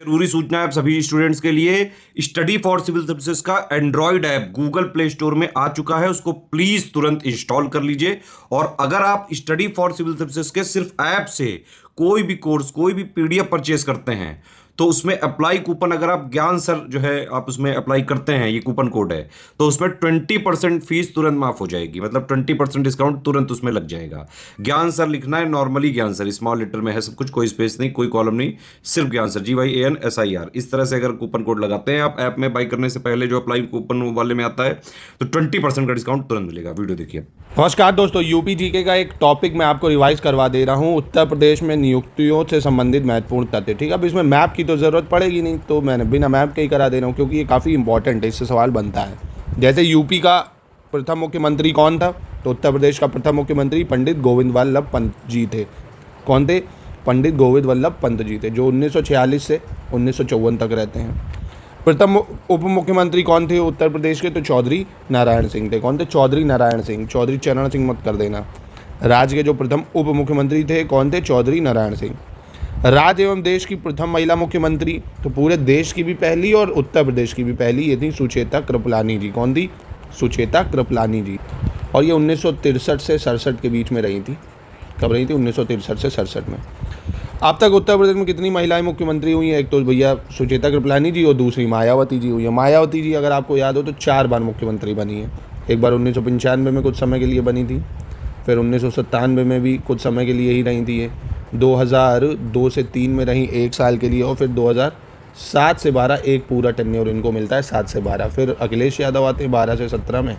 जरूरी सूचना है आप सभी स्टूडेंट्स के लिए। स्टडी फॉर सिविल सर्विसेज का Android app Google play store में आ चुका है, उसको प्लीज तुरंत इंस्टॉल कर लीजिए। और अगर आप स्टडी फॉर सिविल सर्विसेज के सिर्फ ऐप से कोई भी कोर्स, कोई भी पीडीएफ परचेज करते हैं तो उसमें अप्लाई कूपन, अगर आप ज्ञान सर जो है आप उसमें अप्लाई करते हैं, ये कूपन कोड है, तो उसमें 20% फीस तुरंत माफ हो जाएगी। मतलब 20% डिस्काउंट तुरंत उसमें लग जाएगा। ज्ञान सर लिखना है, नॉर्मली ज्ञान सर स्मॉल लेटर में है सब कुछ, कोई स्पेस नहीं, कोई कॉलम नहीं, सिर्फ ज्ञान सर GYANSIR। इस तरह से अगर कूपन कोड लगाते हैं आप ऐप में बाई करने से पहले, जो अप्लाई कूपन वाले में आता है, तो 20% का डिस्काउंट तुरंत मिलेगा। वीडियो देखिए। नमस्कार दोस्तों, यूपी जीके का एक टॉपिक मैं आपको रिवाइज करवा दे रहा हूँ। उत्तर प्रदेश में नियुक्तियों से संबंधित महत्वपूर्ण तथ्य। ठीक है, अब इसमें मैप की तो ज़रूरत पड़ेगी नहीं, तो मैंने बिना मैप के ही करा दे रहा हूँ, क्योंकि ये काफ़ी इंपॉर्टेंट है, इससे सवाल बनता है। जैसे यूपी का प्रथम मुख्यमंत्री कौन था, तो उत्तर प्रदेश का प्रथम मुख्यमंत्री पंडित गोविंद वल्लभ पंत जी थे। कौन थे? पंडित गोविंद वल्लभ पंत जी थे, जो 1946 से 1954 तक रहते हैं। प्रथम उप मुख्यमंत्री कौन थे उत्तर प्रदेश के? तो चौधरी नारायण सिंह थे। कौन थे? चौधरी नारायण सिंह, चौधरी चरण सिंह मत कर देना। राज्य के जो प्रथम उप मुख्यमंत्री थे कौन थे? चौधरी नारायण सिंह। राज्य एवं देश की प्रथम महिला मुख्यमंत्री, तो पूरे देश की भी पहली और उत्तर प्रदेश की भी पहली, ये थी सुचेता कृपलानी जी। कौन थी? सुचेता कृपलानी जी। और ये 1963 से 67 के बीच में रही थी। कब रही थी? 1963 से 67 में। अब तक उत्तर प्रदेश में कितनी महिलाएं मुख्यमंत्री हुई हैं? एक तो भैया सुचेता कृपलानी जी और दूसरी मायावती जी हुई है। मायावती जी अगर आपको याद हो तो 4 बार मुख्यमंत्री बनी है। एक बार 1995 में कुछ समय के लिए बनी थी, फिर 1997 में भी कुछ समय के लिए ही रही थी ये, 2002 से 3 में रही 1 साल के लिए, और फिर 2007 से 12 एक पूरा टेन्योर इनको मिलता है, 7 से 12। फिर अखिलेश यादव आते हैं 12 से 17 में,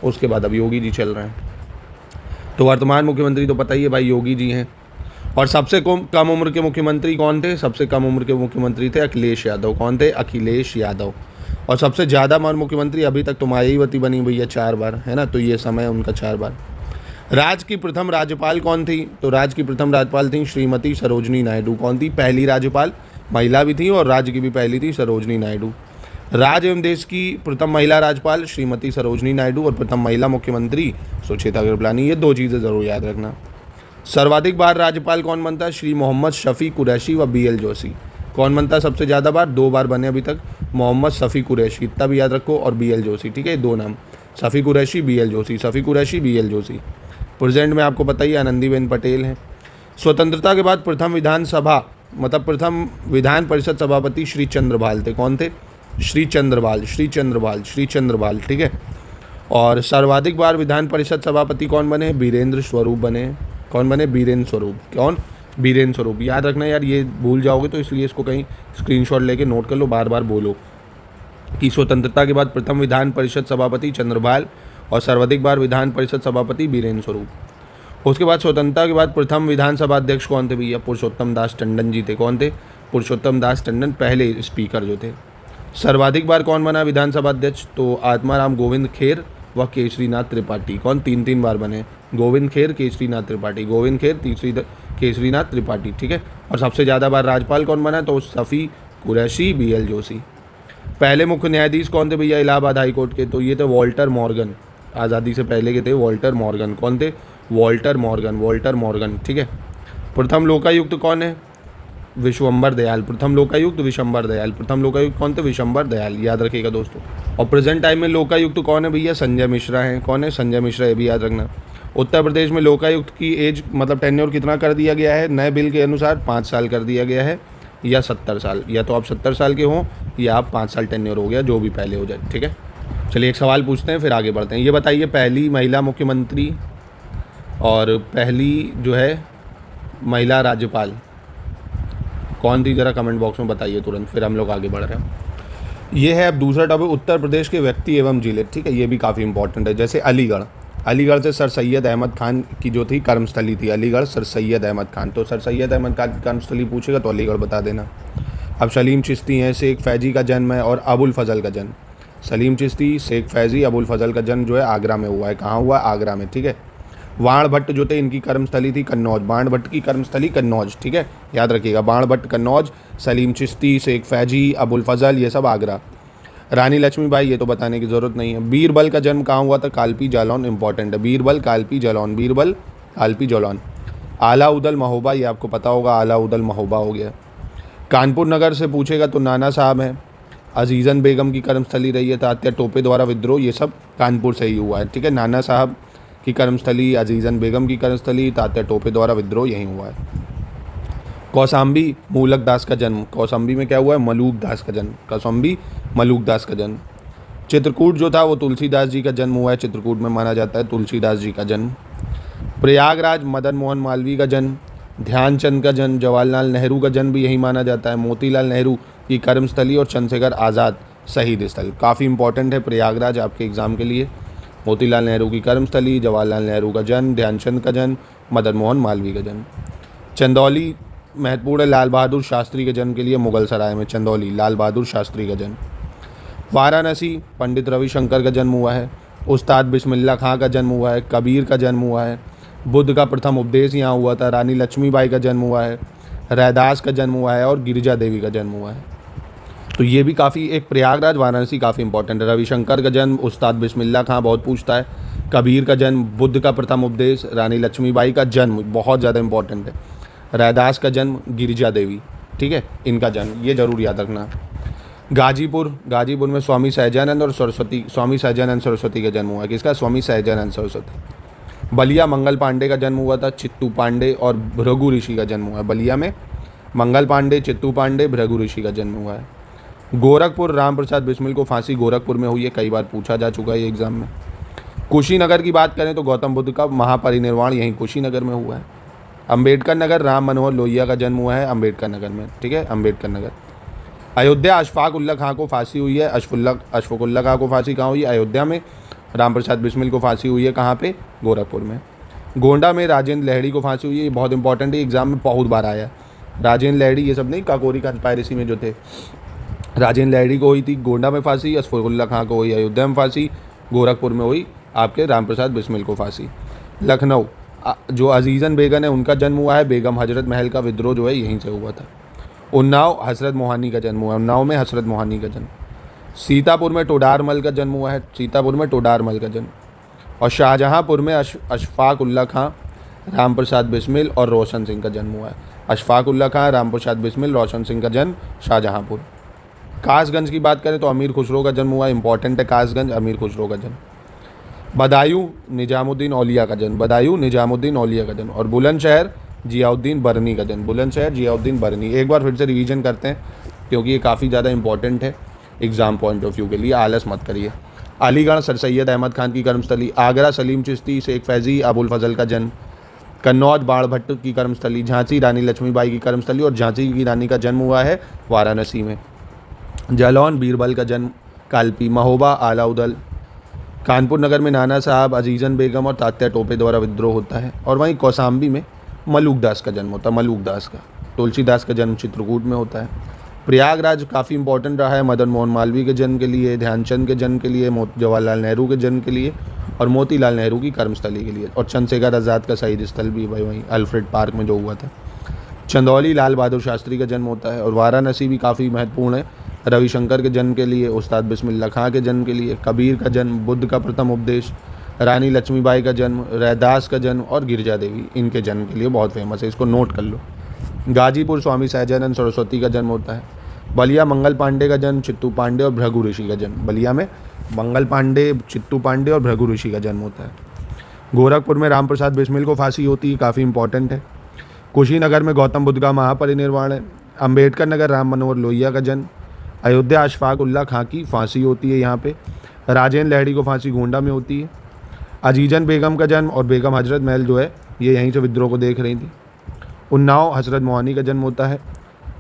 उसके बाद अब योगी जी चल रहे हैं। तो वर्तमान मुख्यमंत्री तो पता ही है भाई, योगी जी हैं। और सबसे कम उम्र के मुख्यमंत्री कौन थे? सबसे कम उम्र के मुख्यमंत्री थे अखिलेश यादव। कौन थे? अखिलेश यादव। और सबसे ज़्यादा मुख्यमंत्री अभी तक तो मायावती बनी भैया 4 बार, है ना, तो ये समय उनका 4 बार। राज्य की प्रथम राज्यपाल कौन थी? तो राज्य की प्रथम राज्यपाल थी श्रीमती सरोजनी नायडू। कौन थी? पहली राज्यपाल, महिला भी थी और राज्य की भी पहली थी, सरोजनी नायडू। राज्य एवं देश की प्रथम महिला राज्यपाल श्रीमती सरोजनी नायडू और प्रथम महिला मुख्यमंत्री सुचेता कृपलानी। ये 2 चीज़ें ज़रूर याद रखना। सर्वाधिक बार राज्यपाल कौन बनता है? श्री मोहम्मद शफी कुरैशी व BL जोशी। कौन बनता है सबसे ज़्यादा बार? 2 बार बने अभी तक, मोहम्मद शफी कुरैशी, इतना भी याद रखो, और BL जोशी। ठीक है, 2 नाम, Shafi Qureshi, BL Joshi, Shafi Qureshi, BL Joshi. Present में आपको पता ही है आनंदीबेन पटेल हैं। स्वतंत्रता के बाद प्रथम विधानसभा, मतलब प्रथम विधान परिषद सभापति श्री चंद्रभाल थे। कौन थे? श्री चंद्रभाल, श्री चंद्रभाल, श्री चंद्रभाल। ठीक है। और सर्वाधिक बार विधान परिषद सभापति कौन बने? बीरेंद्र स्वरूप बने। कौन बने? बीरेंद्र स्वरूप। कौन? बीरेंद्र स्वरूप। याद रखना यार, ये भूल जाओगे तो इसलिए इसको कहीं स्क्रीनशॉट लेके नोट कर लो, बार बार बोलो कि स्वतंत्रता के बाद प्रथम विधान परिषद सभापति चंद्रभाल और सर्वाधिक बार विधान परिषद सभापति बीरेंद्र स्वरूप। उसके बाद स्वतंत्रता के बाद प्रथम विधानसभा अध्यक्ष कौन थे भैया? पुरुषोत्तम दास टंडन जी थे। कौन थे? पुरुषोत्तम दास टंडन, पहले स्पीकर जो थे। सर्वाधिक बार कौन बना विधानसभा अध्यक्ष? तो आत्माराम गोविंद खेर व केसरीनाथ त्रिपाठी। कौन? 3 बार बने, गोविंद खेर, केसरीनाथ त्रिपाठी, गोविंद खेर, केसरीनाथ त्रिपाठी। ठीक है। और सबसे ज़्यादा बार राज्यपाल कौन बना? तो शफी कुरैशी, BL जोशी। पहले मुख्य न्यायाधीश कौन थे भैया इलाहाबाद हाई कोर्ट के? तो ये थे वॉल्टर मॉर्गन, आज़ादी से पहले के थे वॉल्टर मॉर्गन। कौन थे? Walter Morgan, Walter Morgan. ठीक है। प्रथम लोकायुक्त कौन है? विश्वंबर दयाल। प्रथम लोकायुक्त विशंबर दयाल। प्रथम लोकायुक्त कौन थे? विशंबर दयाल, याद रखिएगा दोस्तों। और प्रेजेंट टाइम में लोकायुक्त कौन है भैया? संजय मिश्रा हैं। कौन है? संजय मिश्रा, ये भी याद रखना। उत्तर प्रदेश में लोकायुक्त की एज, मतलब टेन्योर कितना कर दिया गया है नए बिल के अनुसार? 5 साल कर दिया गया है, या 70 साल, या तो आप 70 साल के हों या आप 5 साल टेन्योर हो गया, जो भी पहले हो जाए। ठीक है। चलिए एक सवाल पूछते हैं, फिर आगे बढ़ते हैं। ये बताइए, पहली महिला मुख्यमंत्री और पहली जो है महिला राज्यपाल कौन थी? जरा कमेंट बॉक्स में बताइए तुरंत, फिर हम लोग आगे बढ़ रहे हैं। ये है अब दूसरा टॉपिक, उत्तर प्रदेश के व्यक्ति एवं जिले। ठीक है, ये भी काफ़ी इंपॉर्टेंट है। जैसे अलीगढ़, अलीगढ़ से सर सैयद अहमद खान की जो थी कर्मस्थली थी, अलीगढ़ सर सैयद अहमद खान। तो सर सैयद अहमद खान की कर्मस्थली पूछेगा तो अलीगढ़ बता देना। अब सलीम चिश्ती हैं, शेख फैजी का जन्म है, और अबुल फजल का जन्म। सलीम चिश्ती, शेख फैजी, अबुल फजल का जन्म जो है आगरा में हुआ है। कहाँ हुआ? आगरा में। ठीक है। बाण भट्ट जो थे, इनकी कर्मस्थली थी कन्नौज। बाण भट्ट की कर्मस्थली कन्नौज। ठीक है, याद रखिएगा, बाण भट्ट कन्नौज, सलीम चिश्ती, शेख फैजी, अबुल फजल, ये सब आगरा। रानी लक्ष्मीबाई, ये तो बताने की ज़रूरत नहीं है। बीरबल का जन्म कहाँ हुआ था? कालपी जालौन, इंपॉर्टेंट है। बीरबल, कालपी जालौन, बीरबल, कालपी जालौन। आला उदल महोबा, ये आपको पता होगा, आला उदल महोबा हो गया। कानपुर नगर से पूछेगा तो नाना साहब हैं। अजीज़न बेगम की कर्मस्थली रही है तात्या टोपे द्वारा विद्रोह, ये सब कानपुर से ही हुआ है, ठीक है। नाना साहब की कर्मस्थली, अजीज़न बेगम की कर्मस्थली, तात्या टोपे द्वारा विद्रोह यहीं हुआ है। कौशाम्बी मूलक दास का जन्म, कौशाम्बी में क्या हुआ है, मलूक दास का जन्म, कौशाम्बी मलूक दास का जन्म। चित्रकूट जो था वो तुलसीदास जी का जन्म हुआ है, चित्रकूट में माना जाता है तुलसीदास जी का जन्म। प्रयागराज मदन मोहन मालवीय का जन्म, ध्यानचंद का जन्म, जवाहरलाल नेहरू का जन्म भी यहीं माना जाता है। मोतीलाल नेहरू की कर्मस्थली और चंद्रशेखर आज़ाद शहीद स्थल, काफ़ी इंपॉर्टेंट है प्रयागराज आपके एग्ज़ाम के लिए। मोतीलाल नेहरू की कर्मस्थली, जवाहरलाल नेहरू का जन्म, ध्यानचंद का जन्म, मदन मोहन मालवीय का जन्म। चंदौली महत्वपूर्ण है लाल बहादुर शास्त्री के जन्म के लिए, मुगल सराय में चंदौली लाल बहादुर शास्त्री का जन्म। वाराणसी पंडित रविशंकर का जन्म हुआ है। उस्ताद बिस्मिल्लाह खां का जन्म हुआ है। कबीर का जन्म हुआ है। बुद्ध का प्रथम उपदेश यहाँ हुआ था। रानी लक्ष्मीबाई का जन्म हुआ है। रैदास का जन्म हुआ है और गिरिजा देवी का जन्म हुआ है। तो ये भी काफ़ी, एक प्रयागराज वाराणसी काफ़ी इंपॉर्टेंट है। रविशंकर का जन्म, उस्ताद बिस्मिल्लाह खां बहुत पूछता है। कबीर का जन्म, बुद्ध का प्रथम उपदेश, रानी लक्ष्मीबाई का जन्म बहुत ज़्यादा इंपॉर्टेंट है। रैदास का जन्म, गिरिजा देवी, ठीक है, इनका जन्म ये जरूर याद रखना। गाजीपुर, गाजीपुर में स्वामी सहजानंद और सरस्वती, स्वामी सहजानंद सरस्वती का जन्म हुआ है। किसका, स्वामी सहजानंद सरस्वती। बलिया मंगल पांडे का जन्म हुआ था। चित्तू पांडे और भृगु ऋषि का जन्म हुआ है। बलिया में मंगल पांडे, चित्तू पांडे, भृगु ऋषि का जन्म हुआ है। गोरखपुर, राम प्रसाद बिस्मिल को फांसी गोरखपुर में हुई है, कई बार पूछा जा चुका है ये एग्जाम में। कुशीनगर की बात करें तो गौतम बुद्ध का महापरिनिर्वाण यहीं कुशीनगर में हुआ है। अम्बेडकर नगर, राम मनोहर लोहिया का जन्म हुआ है अम्बेडकर नगर में, ठीक है, अम्बेडकर नगर। अयोध्या, अशफाक उल्ला खां को फांसी हुई है। अशफाक उल्ला खां को फांसी कहाँ हुई है, अयोध्या में। राम प्रसाद बिस्मिल को फांसी हुई है कहाँ पे, गोरखपुर में। गोंडा में राजेंद्र लहड़ी को फांसी हुई है, ये बहुत इंपॉर्टेंट है, एग्जाम में बहुत बार आया है। राजेंद्र लहड़ी, ये सब नहीं, काकोरी कंस्पायरेसी में जो थे, राजेंद्र लहड़ी को हुई थी गोंडा में फांसी, अशफाक उल्ला खां को हुई अयोध्या में फांसी, गोरखपुर में हुई आपके राम प्रसाद बिस्मिल को फांसी। लखनऊ, जो अजीज़न बेगम है उनका जन्म हुआ है। बेगम हजरत महल का विद्रोह जो है यहीं से हुआ था। उन्नाव, हजरत मोहानी का जन्म हुआ है, उन्नाव में हजरत मोहानी का जन्म। सीतापुर में टोडारमल का जन्म हुआ है, सीतापुर में टोडारमल का जन्म। और शाहजहाँपुर में अशफाक उल्ला खां, राम प्रसाद बिस्मिल और रोशन सिंह का जन्म हुआ है। अशफाक उल्ला खां, राम प्रसाद बिस्मिल, रोशन सिंह का जन्म शाहजहाँपुर। कासगंज की बात करें तो अमीर खुसरो का जन्म हुआ है, इंपॉर्टेंट है कासगंज, अमीर खुसरो का जन्म। बदायूं, निजामुद्दीन औलिया का जन्म, बदायूं निजामुद्दीन औलिया का जन्म। और बुलंदशहर, जियाउद्दीन बरनी का जन्म, बुलंदशहर जियाउद्दीन बरनी। एक बार फिर से रिवीजन करते हैं क्योंकि ये काफ़ी ज़्यादा इंपॉर्टेंट है एग्जाम पॉइंट ऑफ व्यू के लिए, आलस मत करिए। अलीगढ़, सर सैयद अहमद खान की कर्मस्थली। आगरा, सलीम चिश्ती, शेख फैज़ी, अबुल फजल का जन्म। कन्नौज, बाण भट्ट की कर्मस्थली। झांसी, रानी लक्ष्मीबाई की कर्मस्थली और झांसी की रानी का जन्म हुआ है वाराणसी में। जालौन, बीरबल का जन्म। कालपी, महोबा, आलाउदल। कानपुर नगर में नाना साहब, अजीज़न बेगम और तात्या टोपे द्वारा विद्रोह होता है। और वहीं कौशाम्बी में मलूक दास का जन्म होता है, मलूक दास का। तुलसीदास का जन्म चित्रकूट में होता है। प्रयागराज काफ़ी इंपॉर्टेंट रहा है मदन मोहन मालवीय के जन्म के लिए, ध्यानचंद के जन्म के लिए, जवाहरलाल नेहरू के जन्म के लिए और मोतीलाल नेहरू की कर्मस्थली के लिए। और चंद्रशेखर आज़ाद का शहीद स्थल भी वहीं अल्फ्रेड पार्क में जो हुआ था। चंदौली, लाल बहादुर शास्त्री का जन्म होता है। और वाराणसी भी काफ़ी महत्वपूर्ण है, रविशंकर के जन्म के लिए, उस्ताद बिस्मिल्लाह खां के जन्म के लिए, कबीर का जन्म, बुद्ध का प्रथम उपदेश, रानी लक्ष्मीबाई का जन्म, रैदास का जन्म और गिरिजा देवी, इनके जन्म के लिए बहुत फेमस है, इसको नोट कर लो। गाजीपुर, स्वामी सहजानंद सरस्वती का जन्म होता है। बलिया, मंगल पांडे का जन्म, चित्तू पांडे और भृगु ऋषि का जन्म। बलिया में मंगल पांडे, चित्तू पांडे और भृगु ऋषि का जन्म होता है। गोरखपुर में राम प्रसाद बिस्मिल को फांसी होती है, काफ़ी इंपॉर्टेंट है। कुशीनगर में गौतम बुद्ध का महापरिनिर्वाण है। अम्बेडकर नगर, राम मनोहर लोहिया का जन्म। अयोध्या, अशफाक उल्ला खां की फांसी होती है यहाँ पे। राजेंद्र लहड़ी को फांसी गोंडा में होती है। अजीज़न बेगम का जन्म और बेगम हजरत महल जो है ये यहीं से विद्रोह को देख रही थी। उन्नाव, हजरत मोहानी का जन्म होता है।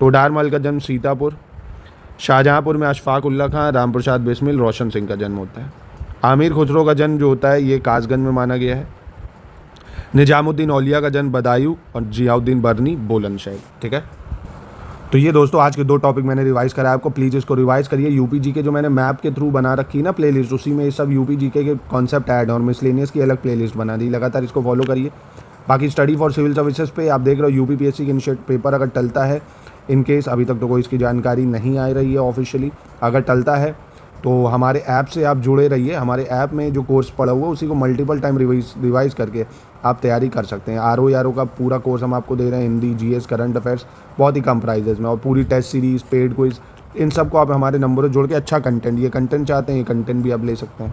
टोडारमल का जन्म सीतापुर। शाहजहाँपुर में अशफाक उल्ला खां, राम प्रसाद बिस्मिल, रोशन सिंह का जन्म होता है। आमिर खुसरो का जन्म जो होता है ये कासगंज में माना गया है। निजामुद्दीन औलिया का जन्म बदायूं और जियाउद्दीन बरनी बुलंदशहर, ठीक है। तो ये दोस्तों आज के 2 टॉपिक मैंने रिवाइज़ करा, आपको प्लीज़ इसको रिवाइज़ करिए। यूपी जीके जो मैंने मैप के थ्रू बना रखी है ना प्लेलिस्ट, उसी में ये सब यूपी जीके के कॉन्सेप्ट ऐड है और मिसलेनियस की अलग प्लेलिस्ट बना दी, लगातार इसको फॉलो करिए। बाकी स्टडी फॉर सिविल सर्विसेज पे आप देख रहे हो यूपीपीएससी के इनिशिएट पेपर अगर टलता है, इन केस अभी तक तो कोई इसकी जानकारी नहीं आ रही है ऑफिशियली, अगर टलता है तो हमारे ऐप से आप जुड़े रहिए। हमारे ऐप में जो कोर्स पड़ा हुआ है उसी को मल्टीपल टाइम रिवाइज़ करके आप तैयारी कर सकते हैं। आर का पूरा कोर्स हम आपको दे रहे हैं, हिंदी, जीएस, करंट अफेयर्स, बहुत ही कम प्राइजेज़ में, और पूरी टेस्ट सीरीज़, पेड क्विज़, इन सब को आप हमारे नंबरों जोड़ के अच्छा कंटेंट, ये कंटेंट चाहते हैं, ये कंटेंट भी आप ले सकते हैं।